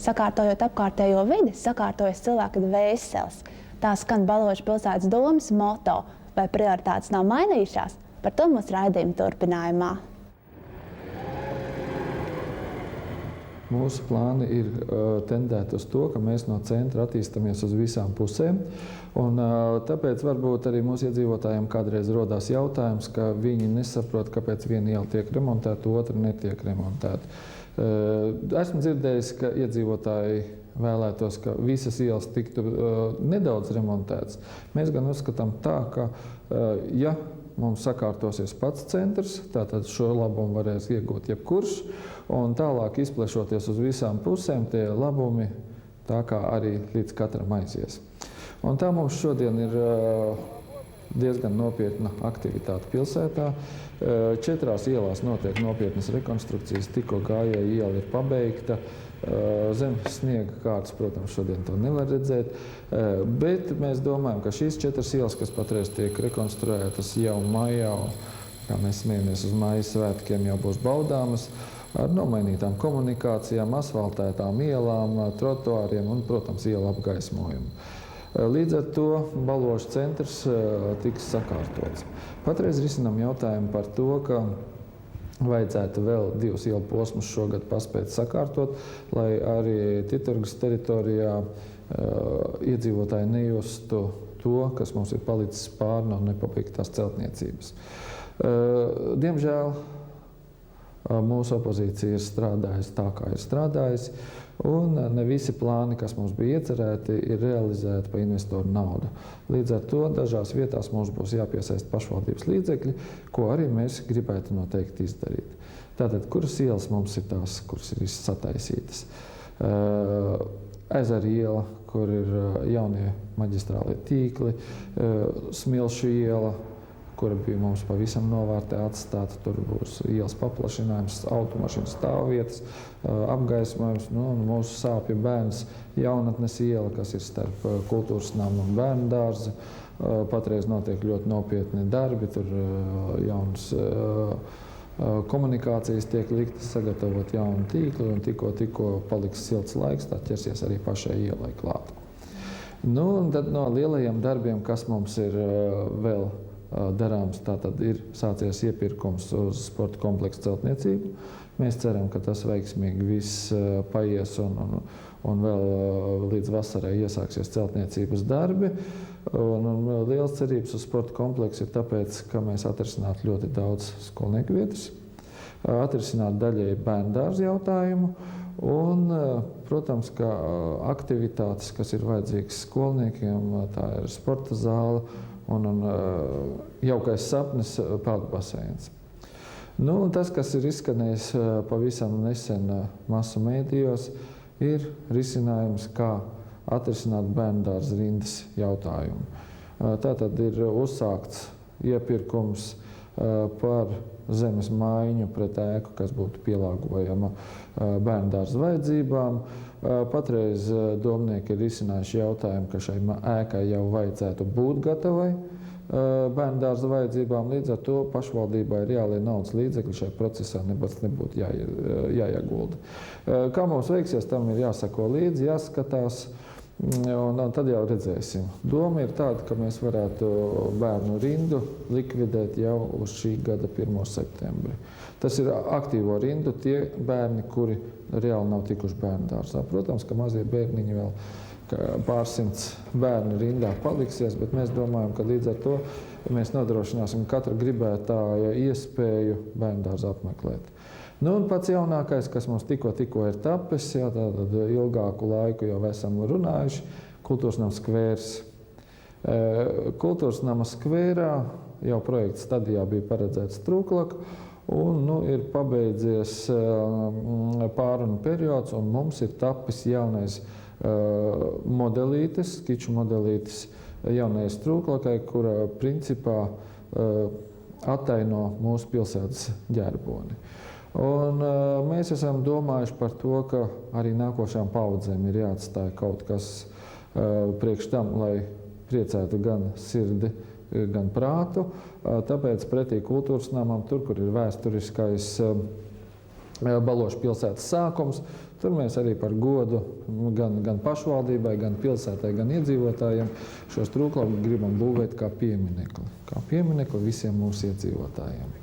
Sakārtojot apkārtējo vidi, sakārtojas cilvēka dvēseles. Tā skan Baložu pilsētas domas moto. Vai prioritātes nav mainījušās? Par to mūsu raidījuma turpinājumā. Mūsu plāni ir tendēti uz to, ka mēs no centra attīstamies uz visām pusēm. Un, tāpēc varbūt arī mūsu iedzīvotājiem kādreiz rodās jautājums, ka viņi nesaprot, kāpēc viena iela tiek remontēta, otra netiek remontēta. Esmu dzirdējis, ka iedzīvotāji vēlētos, ka visas ielas tiktu nedaudz remontētas. Mēs gan uzskatām tā, ka ja mums sakārtosies pats centrs, tātad šo labumu varēs iegūt jebkurš, un tālāk izplešoties uz visām pusēm, tie labumi tā kā arī līdz katram aizies. Un tā mums šodien ir diezgan nopietna aktivitāte pilsētā. 4 ielās notiek nopietnas rekonstrukcijas, tikko gājēja iela ir pabeigta. Zem sniega kārtas, protams, šodien to nevar redzēt, bet mēs domājam, ka šīs 4 ielas, kas patreiz tiek rekonstruētas jau maijā, kā mēs smiejamies uz maija svētkiem, jau būs baudāmas ar nomainītām komunikācijām, asfaltētām ielām, trotuāriem un, protams, ielu apgaismojumu. Līdz ar to Baložu centrs tiks sakārtots. Patreiz risinām jautājumu par to, ka vajadzētu vēl 2 ielu posmus šogad paspēt sakārtot, lai arī Titurgas teritorijā iedzīvotāji nejustu to, kas mums ir palicis pāri no nepabeigtās celtniecības. Diemžēl mūsu opozīcija ir strādājusi tā, kā ir strādājusi, un ne visi plāni, kas mums bija iecerēti, ir realizēti pa investoru naudu. Līdz ar to dažās vietās mums būs jāpiesaist pašvaldības līdzekļi, ko arī mēs gribētu noteikti izdarīt. Tātad, kuras ielas mums ir tās, kuras ir sataisītas? Ezera iela, kur ir jaunie maģistrālie tīkli, Smilšu iela, kura bija mums pavisam novārtē atstāta. Tur būs ielas paplašinājums, automašīnu stāvvietas, apgaismojums. Un mūsu sāpju bērns Jaunatnes iela, kas ir starp kultūras namu un bērnu dārzu. Patreiz notiek ļoti nopietni darbi, tur jaunas komunikācijas tiek liktas, sagatavot jaunu tīklu, un tikko paliks silts laiks, tā ķersies arī pašai ielai klāt. Un tad no lielajiem darbiem, kas mums ir vēl darāms, tātad ir sācies iepirkums uz sporta kompleksu celtniecību. Mēs ceram, ka tas veiksmīgi viss paies un vēl līdz vasarai iesāksies celtniecības darbi. Un liels cerības uz sporta kompleksu ir tāpēc, ka mēs atrisinātu ļoti daudz skolnieku vietas, atrisinātu daļēji bērnu dārza jautājumu un, protams, ka aktivitātes, kas ir vajadzīgas skolniekiem, tā ir sporta zāle, un jaukais sapnis peldbaseins. Tas, kas ir izskanējis pavisam nesen masu mēdījos, ir risinājums, kā atrisināt bērndārza rindas jautājumu. Tātad ir uzsākts iepirkums par zemes maiņu pret ēku, kas būtu pielāgojama bērndārza vajadzībām. Patreiz domnieki ir izcinājuši jautājumu, ka šai ēkai jau vajadzētu būt gatavai bērndārza vajadzībām. Līdz ar to pašvaldībā ir jāliek naudas līdzekļi šai procesā, nebūtu jāiegulda. Kā mums veiksies, tam ir jāsako līdzi, jāskatās, un tad jau redzēsim. Doma ir tāda, ka mēs varētu bērnu rindu likvidēt jau uz šī gada 1. septembri. Tas ir aktīvo rindu tie bērni, kuri reāli nav tikuši bērnu dārzā. Protams, ka mazie bērniņi vēl pārsimts bērnu rindā paliksies, bet mēs domājam, ka līdz ar to mēs nodrošināsim katra gribētāja iespēju bērnu dārzu apmeklēt. Un pats jaunākais, kas mums tikko ir tapis, tātad ilgāku laiku jau esam runājuši, Kultūras nama skvērs. Kultūras nama skvērā jau projekta stadijā bija paredzēts trūklaka, un ir pabeidzies pārunu periods, un mums ir tapis jaunais modelītis, skiču modelītis jaunais trūklakai, kura principā attaino mūsu pilsētas ģerboni. Un mēs esam domājuši par to, ka arī nākošām paudzēm ir jāatstāja kaut kas priekš tam, lai priecētu gan sirdi, gan prātu. Tāpēc pretī kultūras namam, tur, kur ir vēsturiskais Balošu pilsētas sākums. Tur mēs arī par godu gan pašvaldībai, gan pilsētai, gan iedzīvotājiem šos trūklakus gribam būvēt kā pieminekli visiem mūsu iedzīvotājiem.